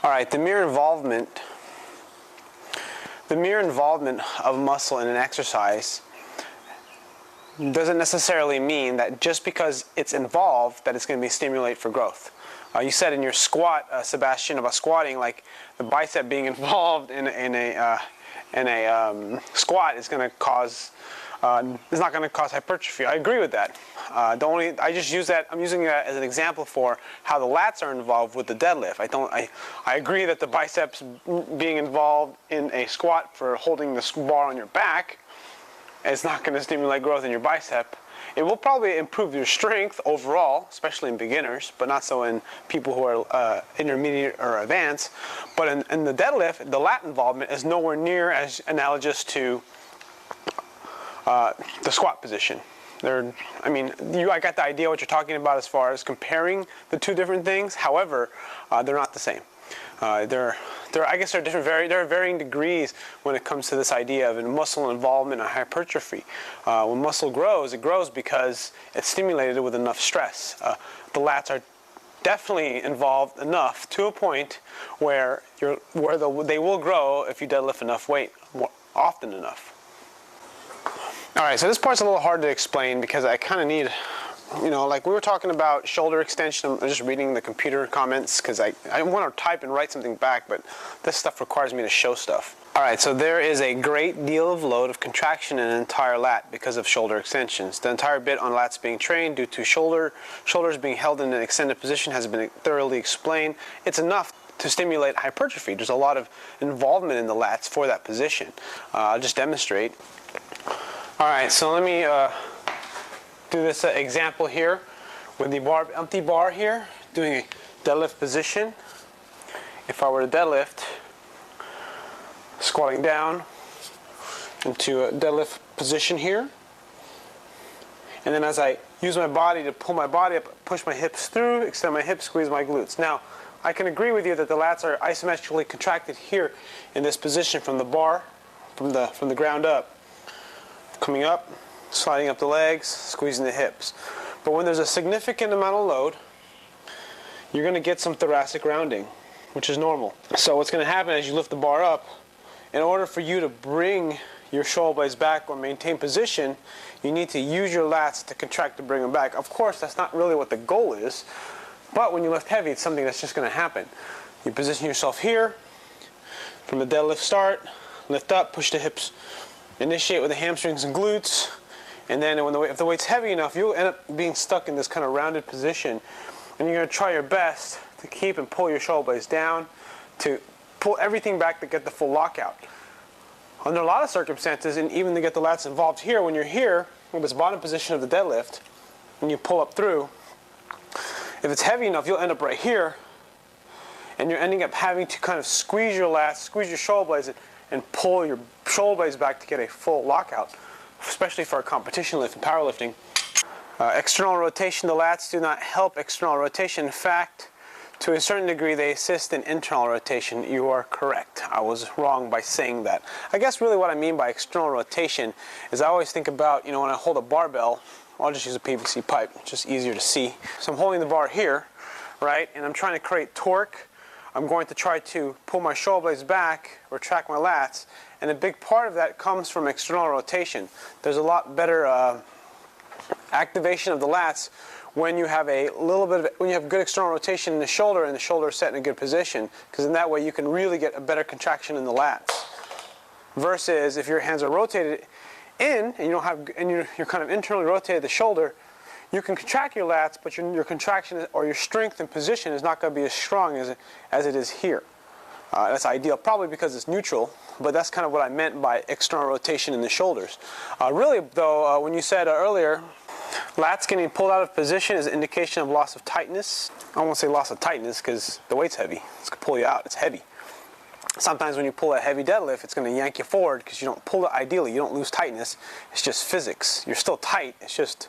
All right, the mere involvement of muscle in an exercise doesn't necessarily mean that just because it's involved that it's going to be stimulate for growth. You said in your squat, Sebastian, about squatting, like the bicep being involved in a squat is going to cause it's not going to cause hypertrophy. I agree with that. I just use that. I'm using that as an example for how the lats are involved with the deadlift. I agree that the biceps being involved in a squat for holding the bar on your back is not going to stimulate growth in your bicep. It will probably improve your strength overall, especially in beginners, but not so in people who are intermediate or advanced. But in the deadlift, the lat involvement is nowhere near as analogous to the squat position. I got the idea what you're talking about as far as comparing the two different things. However, they're not the same. I guess there are varying degrees when it comes to this idea of muscle involvement and hypertrophy. When muscle grows, it grows because it's stimulated with enough stress. The lats are definitely involved enough to a point where they will grow if you deadlift enough weight often enough. All right, so this part's a little hard to explain because I kind of need, like we were talking about shoulder extension. I'm just reading the computer comments because I want to type and write something back, but this stuff requires me to show stuff. All right, so there is a great deal of load of contraction in an entire lat because of shoulder extensions. The entire bit on lats being trained due to shoulders being held in an extended position has been thoroughly explained. It's enough to stimulate hypertrophy. There's a lot of involvement in the lats for that position. I'll just demonstrate. All right, so let me do this example here with the empty bar here, doing a deadlift position. If I were to deadlift, squatting down into a deadlift position here, and then as I use my body to pull my body up, push my hips through, extend my hips, squeeze my glutes. Now, I can agree with you that the lats are isometrically contracted here in this position from the bar, from the ground up. Coming up, sliding up the legs, squeezing the hips. But when there's a significant amount of load, you're going to get some thoracic rounding, which is normal. So what's going to happen as you lift the bar up, in order for you to bring your shoulder blades back or maintain position, you need to use your lats to contract to bring them back. Of course, that's not really what the goal is, but when you lift heavy, it's something that's just going to happen. You position yourself here, from the deadlift start, lift up, push the hips, initiate with the hamstrings and glutes, and then if the weight's heavy enough, you'll end up being stuck in this kind of rounded position, and you're going to try your best to keep and pull your shoulder blades down, to pull everything back to get the full lockout. Under a lot of circumstances, and even to get the lats involved here, when you're here, in this bottom position of the deadlift, and you pull up through, if it's heavy enough, you'll end up right here, and you're ending up having to kind of squeeze your lats, squeeze your shoulder blades, and pull your shoulder blades back to get a full lockout, especially for a competition lift and powerlifting. External rotation, the lats do not help external rotation. In fact, to a certain degree, they assist in internal rotation. You are correct. I was wrong by saying that. I guess really what I mean by external rotation is I always think about, when I hold a barbell, I'll just use a PVC pipe, it's just easier to see. So I'm holding the bar here, right, and I'm trying to create torque. I'm going to try to pull my shoulder blades back, retract my lats, and a big part of that comes from external rotation. There's a lot better activation of the lats when you have when you have good external rotation in the shoulder and the shoulder is set in a good position, because in that way you can really get a better contraction in the lats. Versus if your hands are rotated in and you're kind of internally rotated the shoulder, you can contract your lats, but your contraction or your strength and position is not going to be as strong as it is here. That's ideal, probably because it's neutral, but that's kind of what I meant by external rotation in the shoulders. Really, though, when you said earlier, lats getting pulled out of position is an indication of loss of tightness. I won't say loss of tightness because the weight's heavy. It's going to pull you out. It's heavy. Sometimes when you pull a heavy deadlift, it's going to yank you forward because you don't pull it ideally. You don't lose tightness. It's just physics. You're still tight. It's just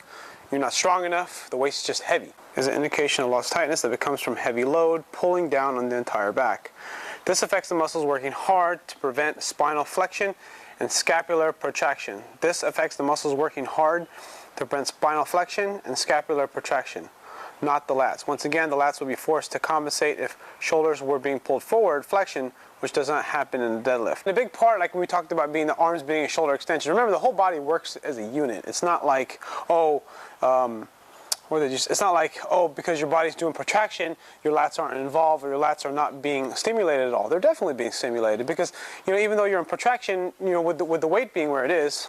you're not strong enough, the weight's just heavy. Is an indication of lost tightness that comes from heavy load pulling down on the entire back. This affects the muscles working hard to prevent spinal flexion and scapular protraction. This affects the muscles working hard to prevent spinal flexion and scapular protraction. not the lats. Once again, the lats will be forced to compensate if shoulders were being pulled forward, flexion, which does not happen in the deadlift. And a big part, like we talked about being the arms being a shoulder extension, remember the whole body works as a unit. It's not like, it's not like, because your body's doing protraction, your lats aren't involved or your lats are not being stimulated at all. They're definitely being stimulated because, even though you're in protraction, with the weight being where it is.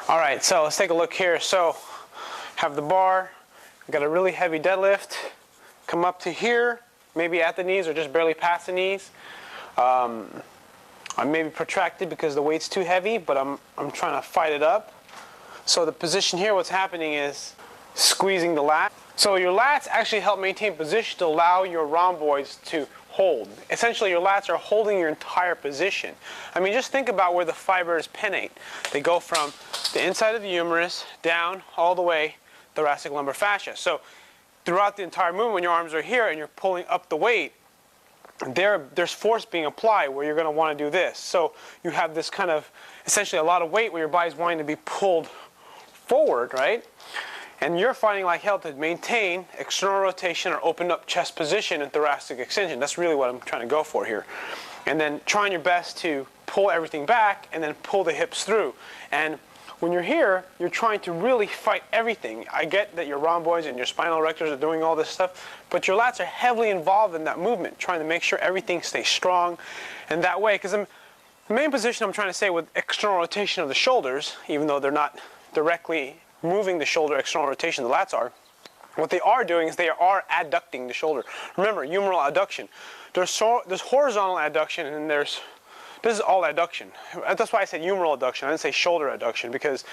All right, so let's take a look here. So have the bar, got a really heavy deadlift, come up to here, maybe at the knees or just barely past the knees. I may be protracted because the weight's too heavy, but I'm trying to fight it up. So the position here, what's happening is squeezing the lat. So your lats actually help maintain position to allow your rhomboids to hold. Essentially, your lats are holding your entire position. I mean, just think about where the fibers pennate. They go from the inside of the humerus down all the way thoracic lumbar fascia. So throughout the entire movement, when your arms are here and you're pulling up the weight, there's force being applied where you're going to want to do this. So you have this kind of, essentially a lot of weight where your body's wanting to be pulled forward, right? And you're fighting like hell to maintain external rotation or open up chest position and thoracic extension. That's really what I'm trying to go for here. And then trying your best to pull everything back and then pull the hips through. And when you're here, you're trying to really fight everything. I get that your rhomboids and your spinal erectors are doing all this stuff, but your lats are heavily involved in that movement, trying to make sure everything stays strong. And that way, because the main position I'm trying to say with external rotation of the shoulders, even though they're not directly moving the shoulder external rotation, the lats are, what they are doing is they are adducting the shoulder. Remember, humeral adduction. There's horizontal adduction and this is all adduction. That's why I said humeral adduction. I didn't say shoulder adduction because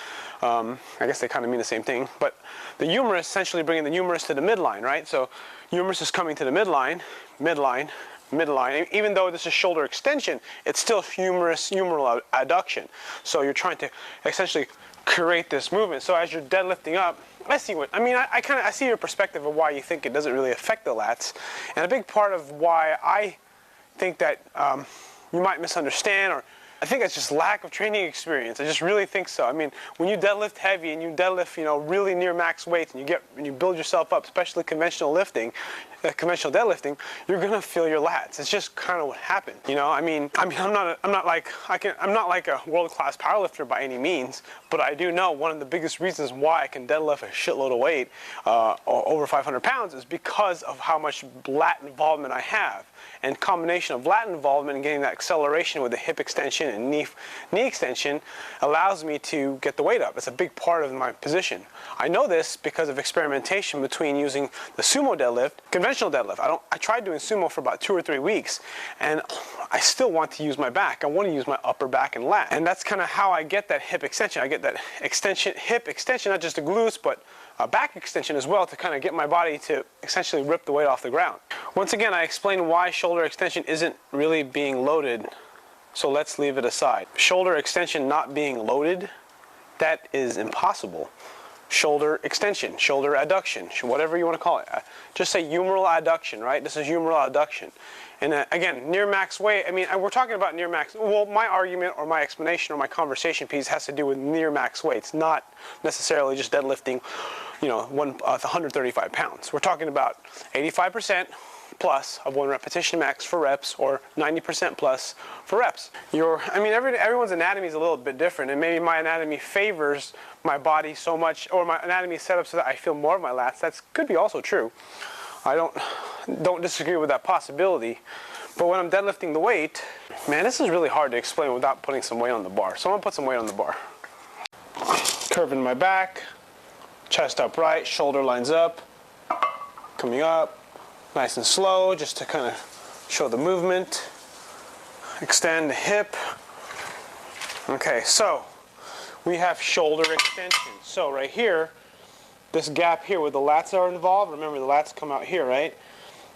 I guess they kind of mean the same thing. But the humerus, essentially bringing the humerus to the midline, right? So humerus is coming to the midline, midline, midline. Even though this is shoulder extension, it's still humeral adduction. So you're trying to essentially create this movement. So as you're deadlifting up, I see your perspective of why you think it doesn't really affect the lats. And a big part of why I think that you might misunderstand, or I think it's just lack of training experience. I just really think so. I mean, when you deadlift heavy and you deadlift, really near max weights, and you build yourself up, especially conventional lifting, conventional deadlifting, you're gonna feel your lats. It's just kind of what happened. I'm not like a world-class powerlifter by any means, but I do know one of the biggest reasons why I can deadlift a shitload of weight, over 500 pounds, is because of how much lat involvement I have. And combination of lat involvement and getting that acceleration with the hip extension and knee extension allows me to get the weight up. It's a big part of my position. I know this because of experimentation between using the sumo deadlift, conventional deadlift. I tried doing sumo for about 2 or 3 weeks, and I still want to use my back. I want to use my upper back and lat. And that's kind of how I get that hip extension. I get that hip extension, not just the glutes, but back extension as well, to kind of get my body to essentially rip the weight off the ground. Once again, I explained why shoulder extension isn't really being loaded, so let's leave it aside. Shoulder extension not being loaded, that is impossible. Shoulder extension, shoulder adduction, whatever you want to call it. Just say humeral adduction, right? This is humeral adduction. And again, near max weight, we're talking about near max. Well, my argument or my explanation or my conversation piece has to do with near max weights, not necessarily just deadlifting, 135 pounds. We're talking about 85% plus of 1 repetition max for reps, or 90% plus for reps. Everyone's anatomy is a little bit different, and maybe my anatomy favors my body so much, or my anatomy is set up so that I feel more of my lats. That could be also true. I don't disagree with that possibility. But when I'm deadlifting the weight, man, this is really hard to explain without putting some weight on the bar. So I'm gonna put some weight on the bar. Curving my back, chest upright, shoulder lines up, coming up, nice and slow, just to kind of show the movement. Extend the hip. Okay, so we have shoulder extension. So right here, this gap here where the lats are involved, remember the lats come out here, right?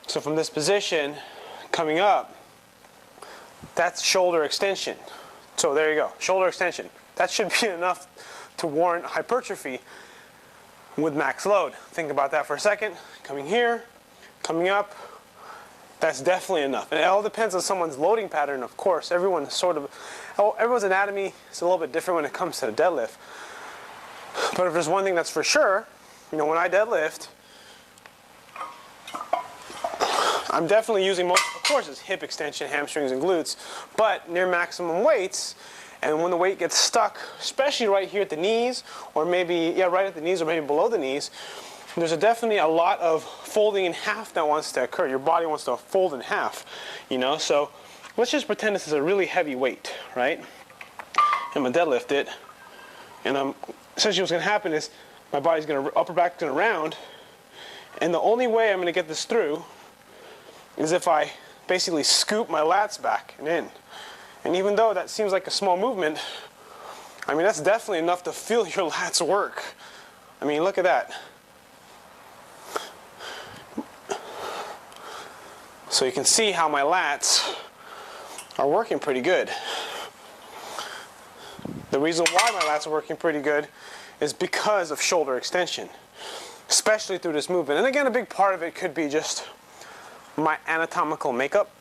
So from this position, coming up, that's shoulder extension. So there you go, shoulder extension. That should be enough to warrant hypertrophy with max load. Think about that for a second. Coming here, coming up, that's definitely enough. And it all depends on someone's loading pattern, of course. Everyone's anatomy is a little bit different when it comes to the deadlift. But if there's one thing that's for sure, when I deadlift, I'm definitely using most, of course, it's hip extension, hamstrings, and glutes, but near maximum weights. And when the weight gets stuck, especially right here at the knees, or maybe, yeah, right at the knees or maybe below the knees, there's definitely a lot of folding in half that wants to occur. Your body wants to fold in half, you know? So let's just pretend this is a really heavy weight, right? I'm gonna deadlift it, and essentially what's gonna happen is my body's gonna, upper back's gonna round, and the only way I'm gonna get this through is if I basically scoop my lats back and in. And even though that seems like a small movement, I mean, that's definitely enough to feel your lats work. I mean, look at that. So you can see how my lats are working pretty good. The reason why my lats are working pretty good is because of shoulder extension, especially through this movement. And again, a big part of it could be just my anatomical makeup.